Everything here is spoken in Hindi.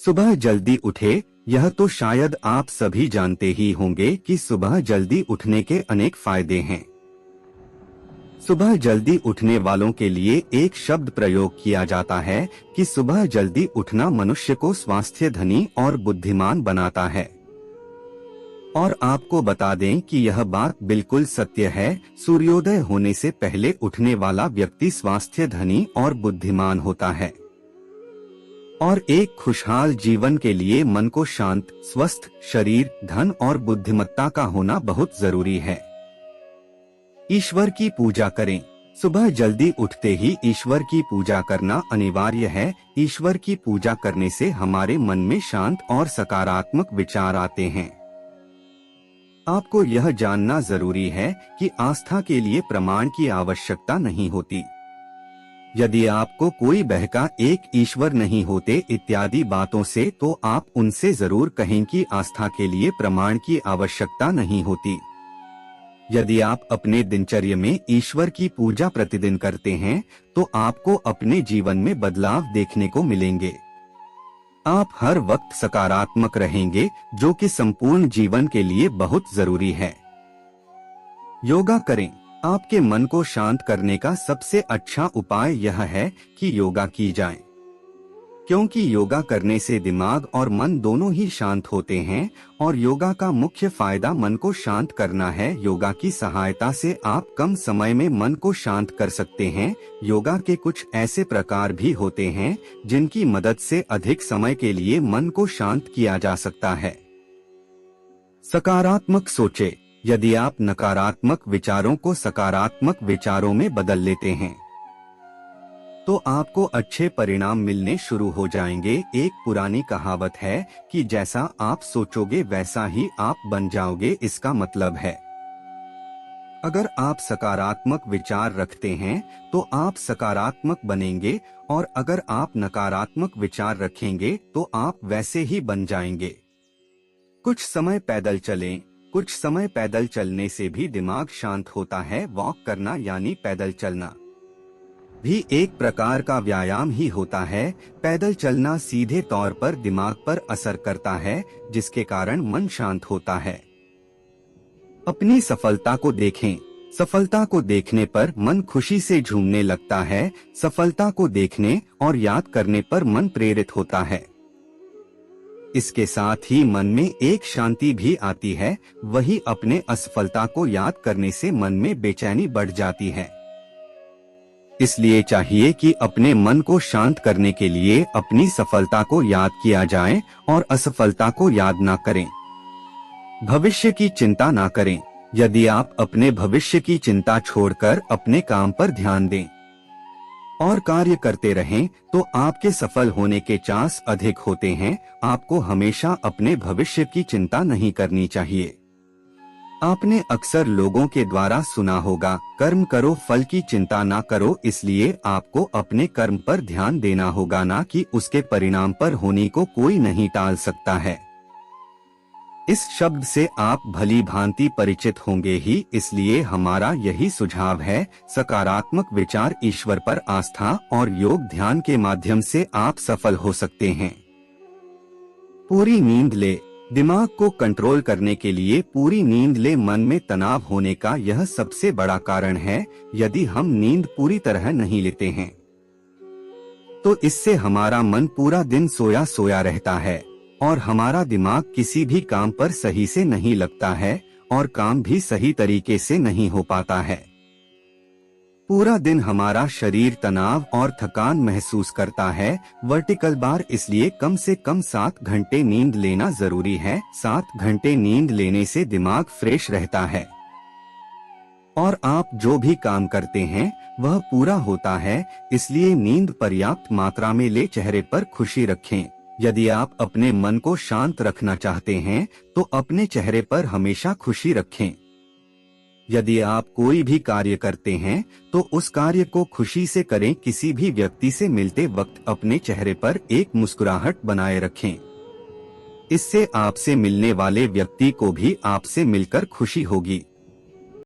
सुबह जल्दी उठे। यह तो शायद आप सभी जानते ही होंगे कि सुबह जल्दी उठने के अनेक फायदे हैं। सुबह जल्दी उठने वालों के लिए एक शब्द प्रयोग किया जाता है कि सुबह जल्दी उठना मनुष्य को स्वास्थ्य, धनी और बुद्धिमान बनाता है। और आपको बता दें कि यह बात बिल्कुल सत्य है। सूर्योदय होने से पहले उठने वाला व्यक्ति स्वास्थ्य, धनी और बुद्धिमान होता है। और एक खुशहाल जीवन के लिए मन को शांत, स्वस्थ शरीर, धन और बुद्धिमत्ता का होना बहुत जरूरी है। ईश्वर की पूजा करें। सुबह जल्दी उठते ही ईश्वर की पूजा करना अनिवार्य है। ईश्वर की पूजा करने से हमारे मन में शांत और सकारात्मक विचार आते हैं। आपको यह जानना जरूरी है कि आस्था के लिए प्रमाण की आवश्यकता नहीं होती। यदि आपको कोई बहका एक ईश्वर नहीं होते इत्यादि बातों से, तो आप उनसे जरूर कहें कि आस्था के लिए प्रमाण की आवश्यकता नहीं होती। यदि आप अपने दिनचर्या में ईश्वर की पूजा प्रतिदिन करते हैं, तो आपको अपने जीवन में बदलाव देखने को मिलेंगे। आप हर वक्त सकारात्मक रहेंगे, जो कि संपूर्ण जीवन के लिए बहुत जरूरी है। योगा करें। आपके मन को शांत करने का सबसे अच्छा उपाय यह है कि योगा की जाए, क्योंकि योगा करने से दिमाग और मन दोनों ही शांत होते हैं। और योगा का मुख्य फायदा मन को शांत करना है। योगा की सहायता से आप कम समय में मन को शांत कर सकते हैं। योगा के कुछ ऐसे प्रकार भी होते हैं जिनकी मदद से अधिक समय के लिए मन को शांत किया जा सकता है। सकारात्मक सोचे। यदि आप नकारात्मक विचारों को सकारात्मक विचारों में बदल लेते हैं, तो आपको अच्छे परिणाम मिलने शुरू हो जाएंगे। एक पुरानी कहावत है कि जैसा आप सोचोगे वैसा ही आप बन जाओगे। इसका मतलब है, अगर आप सकारात्मक विचार रखते हैं तो आप सकारात्मक बनेंगे, और अगर आप नकारात्मक विचार रखेंगे तो आप वैसे ही बन जाएंगे। कुछ समय पैदल चलें। कुछ समय पैदल चलने से भी दिमाग शांत होता है। वॉक करना यानी पैदल चलना भी एक प्रकार का व्यायाम ही होता है। पैदल चलना सीधे तौर पर दिमाग पर असर करता है, जिसके कारण मन शांत होता है। अपनी सफलता को देखें। सफलता को देखने पर मन खुशी से झूमने लगता है। सफलता को देखने और याद करने पर मन प्रेरित होता है। इसके साथ ही मन में एक शांति भी आती है। वही अपने असफलता को याद करने से मन में बेचैनी बढ़ जाती है। इसलिए चाहिए कि अपने मन को शांत करने के लिए अपनी सफलता को याद किया जाए और असफलता को याद ना करें। भविष्य की चिंता ना करें। यदि आप अपने भविष्य की चिंता छोड़कर अपने काम पर ध्यान दें और कार्य करते रहें, तो आपके सफल होने के चांस अधिक होते हैं। आपको हमेशा अपने भविष्य की चिंता नहीं करनी चाहिए। आपने अक्सर लोगों के द्वारा सुना होगा, कर्म करो फल की चिंता ना करो। इसलिए आपको अपने कर्म पर ध्यान देना होगा, ना कि उसके परिणाम पर। होने को कोई नहीं टाल सकता है। इस शब्द से आप भली भांति परिचित होंगे ही, इसलिए हमारा यही सुझाव है, सकारात्मक विचार, ईश्वर पर आस्था और योग ध्यान के माध्यम से आप सफल हो सकते हैं। पूरी नींद ले। दिमाग को कंट्रोल करने के लिए पूरी नींद ले। मन में तनाव होने का यह सबसे बड़ा कारण है। यदि हम नींद पूरी तरह नहीं लेते हैं, तो इससे हमारा मन पूरा दिन सोया सोया रहता है और हमारा दिमाग किसी भी काम पर सही से नहीं लगता है और काम भी सही तरीके से नहीं हो पाता है। पूरा दिन हमारा शरीर तनाव और थकान महसूस करता है। Vertical bar. इसलिए कम से कम 7 घंटे नींद लेना जरूरी है। 7 घंटे नींद लेने से दिमाग फ्रेश रहता है और आप जो भी काम करते हैं वह पूरा होता है। इसलिए नींद पर्याप्त मात्रा में ले। चेहरे पर खुशी रखें। यदि आप अपने मन को शांत रखना चाहते हैं, तो अपने चेहरे पर हमेशा खुशी रखें। यदि आप कोई भी कार्य करते हैं, तो उस कार्य को खुशी से करें। किसी भी व्यक्ति से मिलते वक्त अपने चेहरे पर एक मुस्कुराहट बनाए रखें। इससे आपसे मिलने वाले व्यक्ति को भी आपसे मिलकर खुशी होगी।